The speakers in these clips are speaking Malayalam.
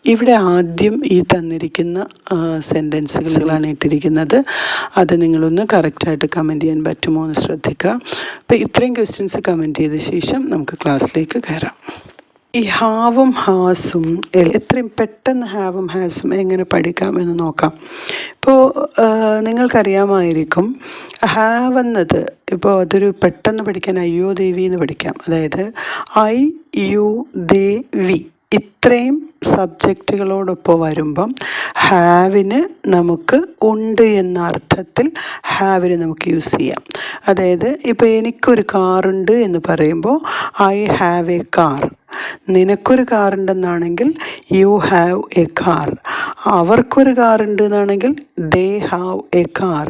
ഇവിടെ ആദ്യം ഈ തന്നിരിക്കുന്ന സെൻറ്റൻസുകളാണ് ഇട്ടിരിക്കുന്നത്. അത് നിങ്ങളൊന്ന് കറക്റ്റായിട്ട് കമൻറ്റ് ചെയ്യാൻ പറ്റുമോ എന്ന് ശ്രദ്ധിക്കുക. അപ്പോൾ ഇത്രയും ക്വസ്റ്റ്യൻസ് കമൻറ്റ് ചെയ്ത ശേഷം നമുക്ക് ക്ലാസ്സിലേക്ക് കയറാം. ഈ ഹാവും ഹാസും എത്രയും പെട്ടെന്ന് ഹാവും ഹാസും എങ്ങനെ പഠിക്കാം എന്ന് നോക്കാം. ഇപ്പോൾ നിങ്ങൾക്കറിയാമായിരിക്കും ഹാവ് എന്നത് ഇപ്പോൾ അതൊരു പെട്ടെന്ന് പഠിക്കാൻ അയ്യോ ദേവി എന്ന് പഠിക്കാം. അതായത് ഐ യു ദേ വി ഇത്രയും സബ്ജക്റ്റുകളോടൊപ്പം വരുമ്പം ഹാവിന് നമുക്ക് ഉണ്ട് എന്ന അർത്ഥത്തിൽ ഹാവിന് നമുക്ക് യൂസ് ചെയ്യാം. അതായത് ഇപ്പോൾ എനിക്കൊരു കാറുണ്ട് എന്ന് പറയുമ്പോൾ ഐ ഹാവ് എ കാർ. നിനക്കൊരു കാറുണ്ടെന്നാണെങ്കിൽ യു ഹാവ് എ കാർ. അവർക്കൊരു കാറുണ്ട് എന്നാണെങ്കിൽ ദേ ഹാവ് എ കാർ.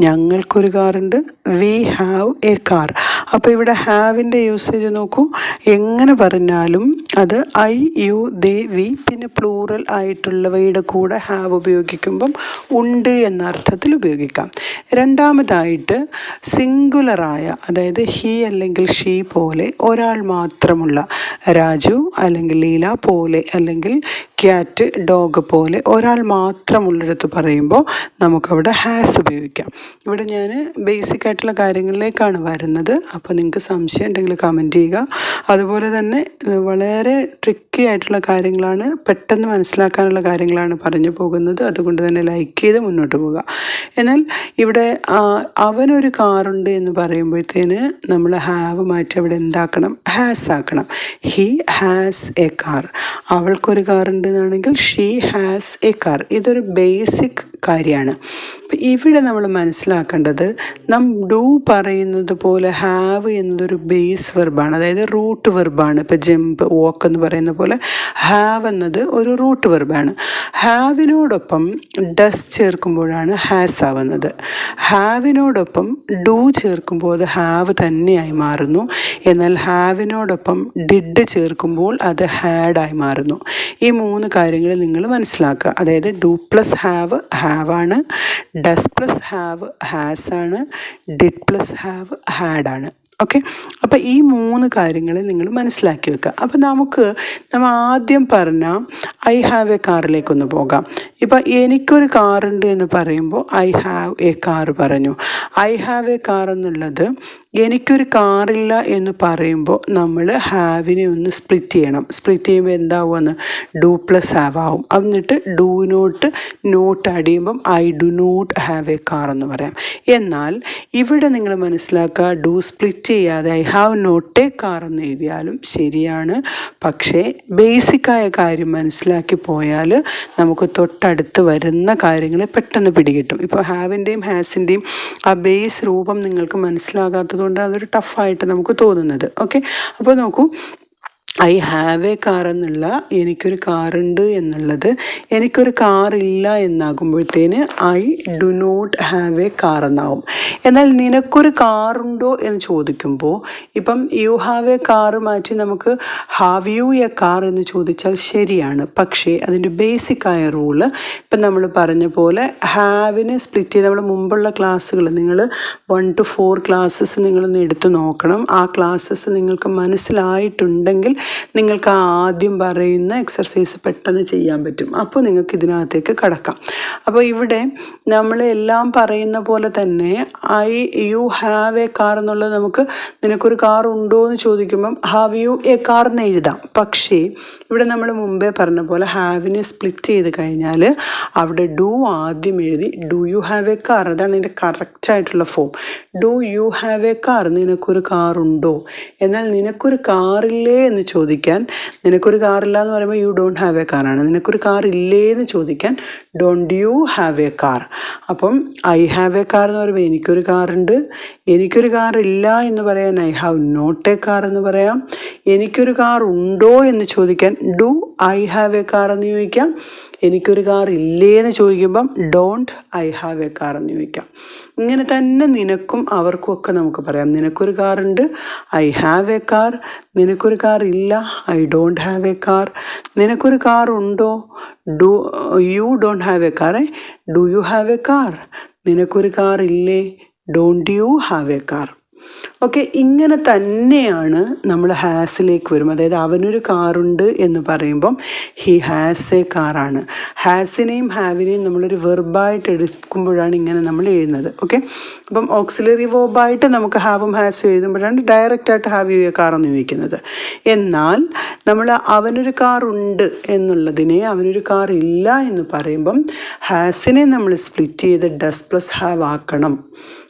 ഞങ്ങൾക്കൊരു കാറുണ്ട് വി ഹാവ് എ കാർ. അപ്പോൾ ഇവിടെ ഹാവിൻ്റെ യൂസേജ് നോക്കൂ. എങ്ങനെ പറഞ്ഞാലും അത് ഐ യു ദേ വി പിന്നെ പ്ലൂറൽ ആയിട്ടുള്ളവയുടെ കൂടെ ഹാവ് ഉപയോഗിക്കുമ്പം ഉണ്ട് എന്ന അർത്ഥത്തിൽ ഉപയോഗിക്കാം. രണ്ടാമതായിട്ട് സിംഗുലറായ, അതായത് ഹി അല്ലെങ്കിൽ ഷീ പോലെ ഒരാൾ മാത്രമുള്ള, രാജു അല്ലെങ്കിൽ ലീല പോലെ അല്ലെങ്കിൽ ക്യാറ്റ് ഡോഗ് പോലെ ഒരാൾ മാത്രമുള്ളിടത്ത് പറയുമ്പോൾ നമുക്കവിടെ ഹാസ് ഉപയോഗിക്കാം. ഇവിടെ ഞാൻ ബേസിക് ആയിട്ടുള്ള കാര്യങ്ങളിലേക്കാണ് വരുന്നത്. അപ്പോൾ നിങ്ങൾക്ക് സംശയം ഉണ്ടെങ്കിൽ കമൻറ്റ് ചെയ്യുക. അതുപോലെ തന്നെ വളരെ ട്രിക്കി ആയിട്ടുള്ള കാര്യങ്ങളാണ്, പെട്ടെന്ന് മനസ്സിലാക്കാനുള്ള കാര്യങ്ങളാണ് പറഞ്ഞു പോകുന്നത്. അതുകൊണ്ട് തന്നെ ലൈക്ക് ചെയ്ത് മുന്നോട്ട് പോവുക. എന്നാൽ ഇവിടെ അവനൊരു കാറുണ്ട് എന്ന് പറയുമ്പോഴത്തേന് നമ്മൾ ഹാവ് മാറ്റി അവിടെ എന്താക്കണം, ഹാസ് ആക്കണം. He has a car. അവൾക്കൊരു കാറുണ്ട് എന്നാണെങ്കിൽ ഷീ ഹാസ് എ കാർ. ഇതൊരു ബേസിക് കാര്യമാണ്. അപ്പം ഇവിടെ നമ്മൾ മനസ്സിലാക്കേണ്ടത് ഡു പറയുന്നത് പോലെ ഹാവ് എന്നതൊരു ബേസ് വെർബാണ്, അതായത് റൂട്ട് വെർബാണ്. ഇപ്പോൾ ജമ്പ്, വോക്ക് എന്ന് പറയുന്ന പോലെ ഹാവ് എന്നത് ഒരു റൂട്ട് വെർബാണ്. ഹാവിനോടൊപ്പം ഡസ് ചേർക്കുമ്പോഴാണ് ഹാസ് ആവുന്നത്. ഹാവിനോടൊപ്പം ഡു ചേർക്കുമ്പോൾ അത് ഹാവ് തന്നെയായി മാറുന്നു. എന്നാൽ ഹാവിനോടൊപ്പം ഡിഡ് ചേർക്കുമ്പോൾ അത് ഹാഡായി മാറുന്നു. ഈ മൂന്ന് കാര്യങ്ങൾ നിങ്ങൾ മനസ്സിലാക്കുക. അതായത് ഡു പ്ലസ് ഹാവ് ഹാവാണ്, ഡസ് പ്ലസ് ഹാവ് ഹാസ് ആണ്, ഡിഡ് പ്ലസ് ഹാവ് ഹാഡാണ്. ഓക്കെ, അപ്പോൾ ഈ മൂന്ന് കാര്യങ്ങൾ നിങ്ങൾ മനസ്സിലാക്കി വെക്കുക. അപ്പോൾ നമ്മൾ ആദ്യം പറഞ്ഞ ഐ ഹാവ് എ കാറിലേക്കൊന്ന് പോകാം. ഇപ്പം എനിക്കൊരു കാറുണ്ട് എന്ന് പറയുമ്പോൾ ഐ ഹാവ് എ കാർ പറഞ്ഞു. ഐ ഹാവ് എ കാർ എന്നുള്ളത് എനിക്കൊരു കാറില്ല എന്ന് പറയുമ്പോൾ നമ്മൾ ഹാവിനെ ഒന്ന് സ്പ്ലിറ്റ് ചെയ്യണം. സ്പ്ലിറ്റ് ചെയ്യുമ്പോൾ എന്താവുമെന്ന് ഡു പ്ലസ് ഹാവ് ആവും. എന്നിട്ട് നോട്ട് ആഡ് ചെയ്യുമ്പം I do not have a car എന്ന് പറയാം. എന്നാൽ ഇവിടെ നിങ്ങൾ മനസ്സിലാക്കുക, ഡു സ്പ്ലിറ്റ് ചെയ്യാതെ I have not a car എന്ന് എഴുതിയാലും ശരിയാണ്. പക്ഷേ ബേസിക്കായ കാര്യം മനസ്സിലാക്കി പോയാൽ നമുക്ക് തൊട്ടടുത്ത് വരുന്ന കാര്യങ്ങൾ പെട്ടെന്ന് പിടികിട്ടും. ഇപ്പോൾ ഹാവിൻ്റെയും ഹാസിൻ്റെയും ആ ബേസ് രൂപം നിങ്ങൾക്ക് മനസ്സിലാകാത്തത് കൊണ്ട് അതൊരു ടഫായിട്ട് നമുക്ക് തോന്നുന്നത്. ഓക്കെ, അപ്പോൾ നോക്കൂ, ഐ ഹാവ് എ കാർ എന്നുള്ള എനിക്കൊരു കാറുണ്ട് എന്നുള്ളത് എനിക്കൊരു കാറില്ല എന്നാകുമ്പോഴത്തേന് I do not have a car എന്നാവും. എന്നാൽ നിനക്കൊരു കാറുണ്ടോ എന്ന് ചോദിക്കുമ്പോൾ ഇപ്പം യു ഹാവ് എ കാർ മാറ്റി നമുക്ക് ഹാവ് യു എ കാർ എന്ന് ചോദിച്ചാൽ ശരിയാണ്. പക്ഷേ അതിൻ്റെ ബേസിക്കായ റൂള് ഇപ്പം നമ്മൾ പറഞ്ഞ പോലെ ഹാവിനെ സ്പ്ലിറ്റ് ചെയ്ത് നമ്മൾ മുമ്പുള്ള ക്ലാസ്സുകൾ നിങ്ങൾ 1 to 4 ക്ലാസ്സസ് നിങ്ങളൊന്ന് എടുത്ത് നോക്കണം. ആ ക്ലാസ്സസ് നിങ്ങൾക്ക് മനസ്സിലായിട്ടുണ്ടെങ്കിൽ നിങ്ങൾക്ക് ആദ്യം പറയുന്ന എക്സർസൈസ് പെട്ടെന്ന് ചെയ്യാൻ പറ്റും. അപ്പോൾ നിങ്ങൾക്ക് ഇതിനകത്തേക്ക് കടക്കാം. അപ്പോൾ ഇവിടെ നമ്മൾ എല്ലാം പറയുന്ന പോലെ തന്നെ യു ഹാവ് എ കാർ എന്നുള്ളത് നമുക്ക് നിനക്കൊരു കാർ ഉണ്ടോ എന്ന് ചോദിക്കുമ്പം ഹാവ് യു എ കാർ എന്ന് എഴുതാം. പക്ഷേ ഇവിടെ നമ്മൾ മുമ്പേ പറഞ്ഞ പോലെ ഹാവിനെ സ്പ്ലിറ്റ് ചെയ്ത് കഴിഞ്ഞാൽ അവിടെ ഡു ആദ്യം എഴുതി do you have a car, അതാണ് ഇതിൻ്റെ കറക്റ്റായിട്ടുള്ള form. Do you have a car, നിനക്കൊരു കാറുണ്ടോ. എന്നാൽ നിനക്കൊരു കാറില്ലേ എന്ന് ചോദിക്കാൻ, നിനക്കൊരു കാറില്ല എന്ന് പറയുമ്പോൾ യു ഡോണ്ട് ഹാവ് എ കാറാണ്. നിനക്കൊരു കാർ ഇല്ലേ എന്ന് ചോദിക്കാൻ don't you have a car. അപ്പം ഐ ഹാവ് എ കാർ എന്ന് പറയുമ്പോൾ എനിക്കൊരു കാറുണ്ട്. എനിക്കൊരു കാർ ഇല്ല എന്ന് പറയാൻ I have not a car എന്ന് പറയാം. എനിക്കൊരു കാർ ഉണ്ടോ എന്ന് ചോദിക്കാൻ do I have a car എന്ന് ചോദിക്കാം. എനിക്കൊരു കാർ ഇല്ലേ എന്ന് ചോദിക്കുമ്പം don't I have a car എന്ന് ചോദിക്കാം. ഇങ്ങനെ തന്നെ നിനക്കും അവർക്കും ഒക്കെ നമുക്ക് പറയാം. നിനക്കൊരു കാറുണ്ട്, ഐ ഹാവ് എ കാർ. നിനക്കൊരു കാർ ഇല്ല, I don't have a car. നിനക്കൊരു കാർ ഉണ്ടോ, you don't have a car, do you have a car. നിനക്കൊരു കാർ ഇല്ലേ, don't you have a car. Okay, ഇങ്ങനെ തന്നെയാണ് നമ്മൾ ഹാസിലേക്ക് വരും. അതായത് അവനൊരു കാറുണ്ട് എന്ന് പറയുമ്പം ഹി ഹാസ് എ കാറാണ്. ഹാസിനെയും ഹാവിനെയും നമ്മളൊരു വെർബായിട്ട് എടുക്കുമ്പോഴാണ് ഇങ്ങനെ നമ്മൾ എഴുതുന്നത്. ഓക്കെ, അപ്പം ഓക്സിലറി വെർബായിട്ട് നമുക്ക് ഹാവും ഹാസും എഴുതുമ്പോഴാണ് ഡയറക്റ്റായിട്ട് ഹാവ് യു എ കാർ എന്ന് ചോദിക്കുന്നത്. എന്നാൽ നമ്മൾ അവനൊരു കാറുണ്ട് എന്നുള്ളതിനെ അവനൊരു കാർ ഇല്ല എന്ന് പറയുമ്പം ഹാസിനെ നമ്മൾ സ്പ്ലിറ്റ് ചെയ്ത് ഡസ് പ്ലസ് ഹാവ് ആക്കണം.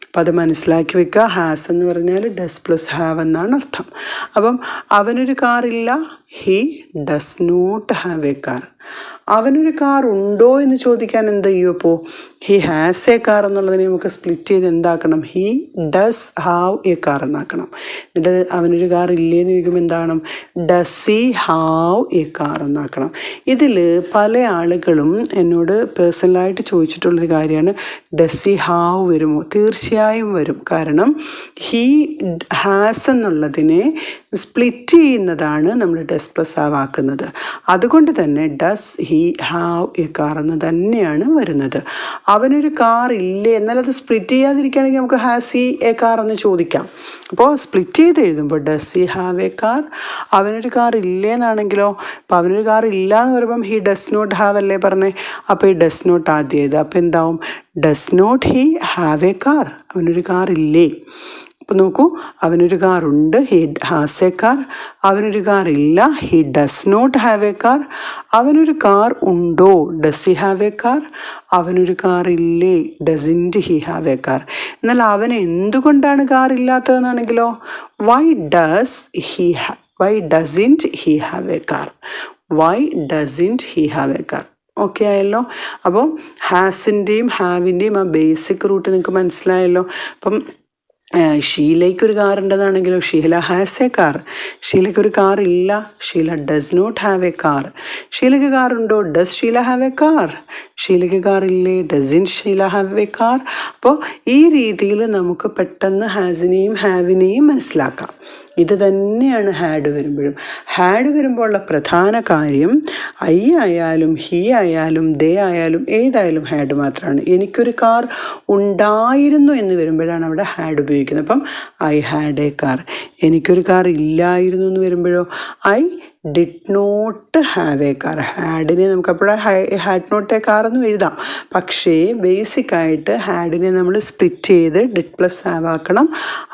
അപ്പം അത് മനസ്സിലാക്കി വെക്കുക. ഹാസ് എന്ന് പറഞ്ഞാൽ ഡസ് പ്ലസ് ഹാവ് എന്നാണ് അർത്ഥം. അപ്പം അവനൊരു കാറില്ല, he does not have a car. അവനൊരു കാർ ഉണ്ടോ എന്ന് ചോദിക്കാൻ എന്ത് ചെയ്യും? അപ്പോൾ ഹി ഹാസ് എ കാർ എന്നുള്ളതിനെ നമുക്ക് സ്പ്ലിറ്റ് ചെയ്ത് എന്താക്കണം? He does have a car എന്നാക്കണം. എന്നിട്ട് അവനൊരു കാർ ഇല്ലേന്ന് ചോദിക്കുമ്പോൾ എന്താണ്? Does he have a car എന്നാക്കണം. ഇതിൽ പല ആളുകളും എന്നോട് പേഴ്സണലായിട്ട് ചോദിച്ചിട്ടുള്ളൊരു കാര്യമാണ്, ഡസ് ഹി ഹാവ് വരുമോ? തീർച്ചയായും വരും. കാരണം ഹി ഹാസ് എന്നുള്ളതിനെ സ്പ്ലിറ്റ് ചെയ്യുന്നതാണ് നമ്മൾ ഡസ് പ്ലസ് ഹാവ് ആക്കുന്നത്. അതുകൊണ്ട് തന്നെ does he have a car എന്ന് തന്നെയാണ് വരുന്നത്. അവനൊരു കാർ ഇല്ലേ, എന്നാൽ അത് സ്പ്ലിറ്റ് ചെയ്യാതിരിക്കുകയാണെങ്കിൽ നമുക്ക് ഹാസ് ഹി എ കാർ എന്ന് ചോദിക്കാം. അപ്പോൾ സ്പ്ലിറ്റ് ചെയ്ത് എഴുതുമ്പോൾ does he have a car. അവനൊരു കാർ ഇല്ലേ എന്നാണെങ്കിലോ, അപ്പോൾ അവനൊരു കാർ ഇല്ല എന്ന് പറയുമ്പം ഹി ഡസ് നോട്ട് ഹാവ് അല്ലേ പറഞ്ഞേ. അപ്പോൾ ഈ ഡസ് നോട്ട് ആദ്യം എഴുതുക. അപ്പോൾ എന്താവും? Does not he have a car. അവനൊരു കാർ ഇല്ലേ. അപ്പോൾ നോക്കൂ, അവനൊരു കാറുണ്ട്, ഹി ഹാസ് എ കാർ. അവനൊരു കാർ ഇല്ല, he does not have a car. അവനൊരു കാർ ഉണ്ടോ, does he have a car. അവനൊരു കാർ ഇല്ലേ, doesn't he have a car. എന്നാൽ അവന് എന്തുകൊണ്ടാണ് കാർ ഇല്ലാത്തതെന്നാണെങ്കിലോ, why doesn't he have a car. Why doesn't he have a car. Okay ആയല്ലോ. അപ്പം ഹാസിൻ്റെയും ഹാവിൻ്റെയും ആ ബേസിക് റൂട്ട് നിങ്ങൾക്ക് മനസ്സിലായല്ലോ. അപ്പം ഷീലയ്ക്കൊരു കാർ ഉണ്ടെന്നാണെങ്കിലോ, ഷീല ഹാസ് എ കാർ. ഷീലയ്ക്കൊരു കാർ ഇല്ല, Sheela does not have a car. ഷീലയ്ക്ക് കാറുണ്ടോ, does Sheela have a car. ഷീലയ്ക്ക് കാർ ഇല്ലേ, doesn't Sheela have a car. അപ്പോൾ ഈ രീതിയിൽ നമുക്ക് പെട്ടെന്ന് ഹാസിനെയും ഹാവിനെയും മനസ്സിലാക്കാം. ഇത് തന്നെയാണ് ഹാഡ് വരുമ്പോഴും. ഹാഡ് വരുമ്പോൾ ഉള്ള പ്രധാന കാര്യം ഐ ആയാലും ഹി ആയാലും ദേ ആയാലും ഏതായാലും ഹാഡ് മാത്രമാണ്. എനിക്കൊരു കാർ ഉണ്ടായിരുന്നു എന്ന് വരുമ്പോഴാണ് അവിടെ ഹാഡ് ഉപയോഗിക്കുന്നത്. അപ്പം ഐ ഹാഡ് എ കാർ. എനിക്കൊരു കാർ ഇല്ലായിരുന്നു എന്ന് വരുമ്പോഴോ, I did not have a car. ഹാഡിനെ നമുക്ക് അപ്പോഴേ ഹാഡ് നോട്ട് എ കാർ എന്ന് എഴുതാം. പക്ഷേ ബേസിക്കായിട്ട് ഹാഡിനെ നമ്മൾ സ്പ്ലിറ്റ് ചെയ്ത് ഡിഡ് പ്ലസ് ഹാവ് ആക്കണം.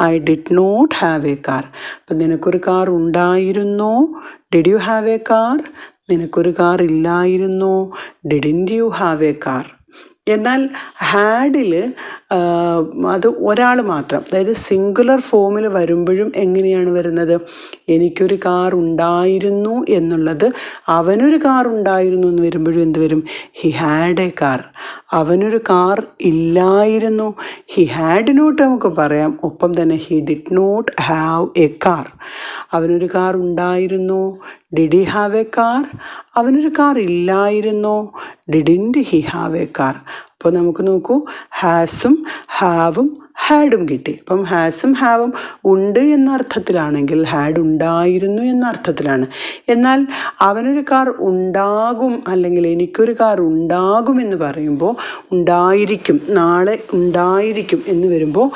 I did not have a car. അപ്പം നിനക്കൊരു കാർ ഉണ്ടായിരുന്നോ, did you have a car. നിനക്കൊരു കാർ ഇല്ലായിരുന്നോ, didn't you have a car. എന്നാൽ ഹാഡിൽ അത് ഒരാൾ മാത്രം, അതായത് സിംഗുലർ ഫോമിൽ വരുമ്പോഴും എങ്ങനെയാണ് വരുന്നത്? എനിക്കൊരു കാർ ഉണ്ടായിരുന്നു എന്നുള്ളത് അവനൊരു കാർ ഉണ്ടായിരുന്നു എന്ന് വരുമ്പോഴും എന്ത് വരും? He had a car. അവനൊരു കാർ ഇല്ലായിരുന്നു, ഹി ഹാഡ് നോട്ട് നമുക്ക് പറയാം. ഒപ്പം തന്നെ he did not have a car. അവനൊരു കാർ ഉണ്ടായിരുന്നു, did he have a car. അവനൊരു കാർ ഇല്ലായിരുന്നോ, didn't he have a car. അപ്പോൾ നമുക്ക് നോക്കൂ, ഹാസും ഹാവും ഹാഡും കിട്ടി. അപ്പം ഹാസും ഹാവും ഉണ്ട് എന്ന അർത്ഥത്തിലാണെങ്കിൽ ഹാഡ് ഉണ്ടായിരുന്നു എന്ന അർത്ഥത്തിലാണ്. എന്നാൽ അവനൊരു കാർ ഉണ്ടാകും അല്ലെങ്കിൽ എനിക്കൊരു കാർ ഉണ്ടാകും എന്ന് പറയുമ്പോൾ ഉണ്ടായിരിക്കും, നാളെ ഉണ്ടായിരിക്കും എന്ന് വരുമ്പോൾ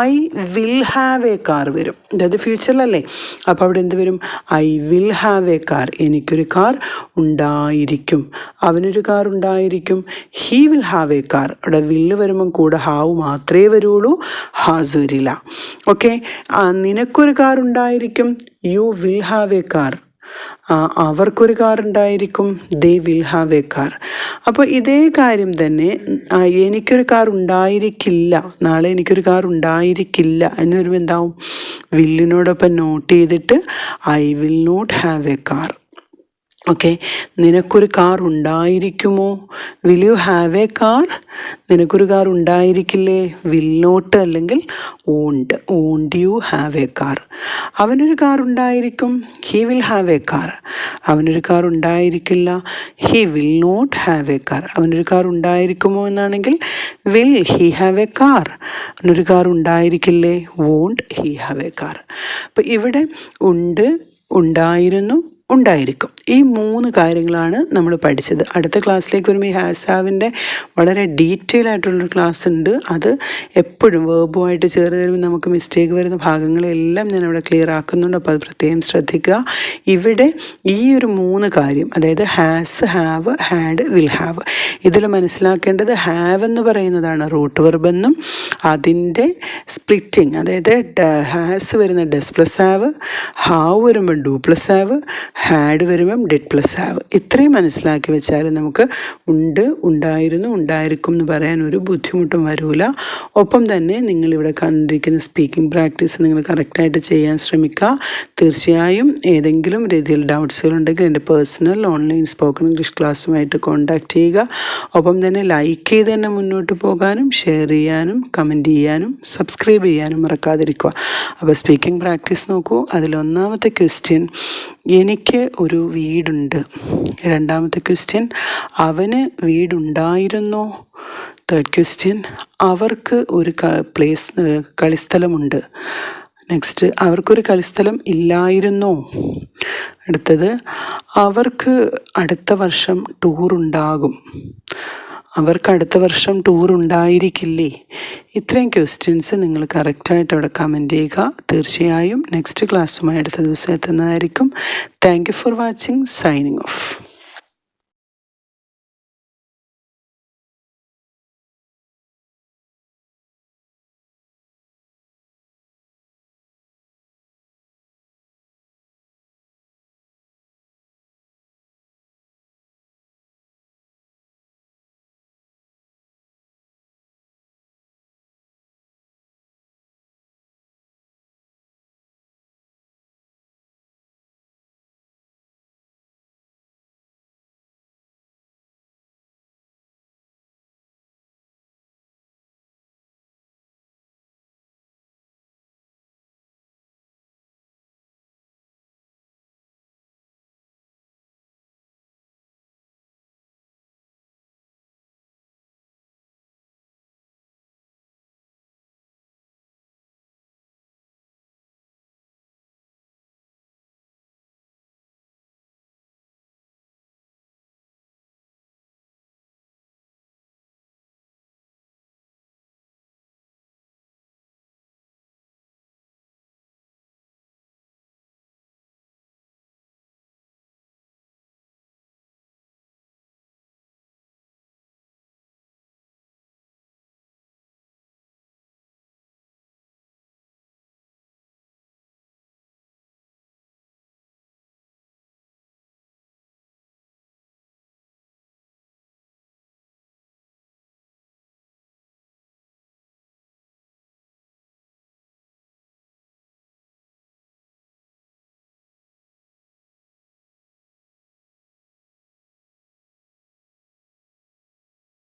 I will have a car വരും. അതായത് ഫ്യൂച്ചറിലല്ലേ. അപ്പോൾ അവിടെ എന്ത് വരും? I will have a car. എനിക്കൊരു കാർ ഉണ്ടായിരിക്കും. അവനൊരു കാർ ഉണ്ടായിരിക്കും, he will have a car. അവിടെ വില്ല് വരുമ്പം കൂടെ ഹാവ് മാത്രമേ വരുള്ളൂ, ഹാസ് വരില്ല. ഓക്കെ, നിനക്കൊരു കാർ ഉണ്ടായിരിക്കും, you will have a car. അവർക്കൊരു കാർ ഉണ്ടായിരിക്കും, they will have a car. അപ്പോൾ ഇതേ കാര്യം തന്നെ എനിക്കൊരു കാർ ഉണ്ടായിരിക്കില്ല, നാളെ എനിക്കൊരു കാർ ഉണ്ടായിരിക്കില്ല എന്ന് വരുമ്പോൾ എന്താവും? വില്ലിനോടൊപ്പം നോട്ട് ചെയ്തിട്ട് I will not have a car. Okay, നിനക്കൊരു കാർ ഉണ്ടായിരിക്കുമോ, will you have a car. നിനക്കൊരു കാർ ഉണ്ടായിരിക്കില്ലേ, വിൽ നോട്ട് അല്ലെങ്കിൽ won't, won't you have a car. അവനൊരു കാർ ഉണ്ടായിരിക്കും, he will have a car. അവനൊരു കാർ ഉണ്ടായിരിക്കില്ല, he will not have a car. അവനൊരു കാർ ഉണ്ടായിരിക്കുമോ എന്നാണെങ്കിൽ will he have a car. അവനൊരു കാർ ഉണ്ടായിരിക്കില്ലേ, won't he have a car. അപ്പം ഇവിടെ ഉണ്ട്, ഉണ്ടായിരുന്നു, ഉണ്ടായിരിക്കും. ഈ 3 കാര്യങ്ങളാണ് നമ്മൾ പഠിച്ചത്. അടുത്ത ക്ലാസ്സിലേക്ക് വരുമ്പോൾ ഈ ഹാസ് ഹാവിൻ്റെ വളരെ ഡീറ്റെയിൽ ആയിട്ടുള്ളൊരു ക്ലാസ് ഉണ്ട്. അത് എപ്പോഴും വേർബുമായിട്ട് ചേർന്ന് വരുമ്പോൾ നമുക്ക് മിസ്റ്റേക്ക് വരുന്ന ഭാഗങ്ങളെല്ലാം ഞാൻ ഇവിടെ ക്ലിയർ ആക്കുന്നുണ്ട്. അപ്പോൾ അത് പ്രത്യേകം ശ്രദ്ധിക്കുക. ഇവിടെ ഈ ഒരു 3 കാര്യം, അതായത് has, have, had, will have, ഇതിൽ മനസ്സിലാക്കേണ്ടത് ഹാവ് എന്ന് പറയുന്നതാണ് റൂട്ട് വെർബ് എന്നും അതിൻ്റെ സ്പ്ലിറ്റിങ്, അതായത് ഹാസ് വരുന്ന ഡസ് പ്ലസ് ഹാവ്, ഹാവ് വരുമ്പോൾ ഡു പ്ലസ് ഹാവ്, ഹാഡ് വരുമ്പം ഡിഡ് പ്ലസ് ഹാവ്. ഇത്രയും മനസ്സിലാക്കി വെച്ചാൽ നമുക്ക് ഉണ്ട്, ഉണ്ടായിരുന്നു, ഉണ്ടായിരിക്കും എന്ന് പറയാൻ ഒരു ബുദ്ധിമുട്ടും വരില്ല. ഒപ്പം തന്നെ നിങ്ങളിവിടെ കണ്ടിരിക്കുന്ന സ്പീക്കിംഗ് പ്രാക്ടീസ് നിങ്ങൾ കറക്റ്റായിട്ട് ചെയ്യാൻ ശ്രമിക്കുക. തീർച്ചയായും ഏതെങ്കിലും രീതിയിൽ ഡൗട്ട്സുകളുണ്ടെങ്കിൽ എൻ്റെ പേഴ്സണൽ ഓൺലൈൻ സ്പോക്കൺ ഇംഗ്ലീഷ് ക്ലാസ്സുമായിട്ട് കോൺടാക്റ്റ് ചെയ്യുക. ഒപ്പം തന്നെ ലൈക്ക് ചെയ്ത് തന്നെ മുന്നോട്ട് പോകാനും ഷെയർ ചെയ്യാനും കമൻറ്റ് ചെയ്യാനും സബ്സ്ക്രൈബ് ചെയ്യാനും മറക്കാതിരിക്കുക. അപ്പോൾ സ്പീക്കിംഗ് പ്രാക്ടീസ് നോക്കൂ. അതിലൊന്നാമത്തെ ക്വസ്റ്റ്യൻ, എനിക്ക് ഒരു വീടുണ്ട്. രണ്ടാമത്തെ ക്വസ്റ്റ്യൻ, അവന് വീടുണ്ടായിരുന്നോ. തേർഡ് ക്വസ്റ്റ്യൻ, അവർക്ക് ഒരു കളിസ്ഥലമുണ്ട്. നെക്സ്റ്റ്, അവർക്കൊരു കളിസ്ഥലം ഇല്ലായിരുന്നോ. അടുത്തത്, അവർക്ക് അടുത്ത വർഷം ടൂറുണ്ടാകും. അവർക്ക് അടുത്ത വർഷം ടൂർ ഉണ്ടായിരിക്കില്ലേ. ഇത്രയും ക്വസ്റ്റ്യൻസ് നിങ്ങൾ കറക്റ്റായിട്ട് അവിടെ കമൻറ്റ് ചെയ്യുക. തീർച്ചയായും നെക്സ്റ്റ് ക്ലാസ്സുമായി അടുത്ത ദിവസം എത്തുന്നതായിരിക്കും. Thank you for watching. Signing of.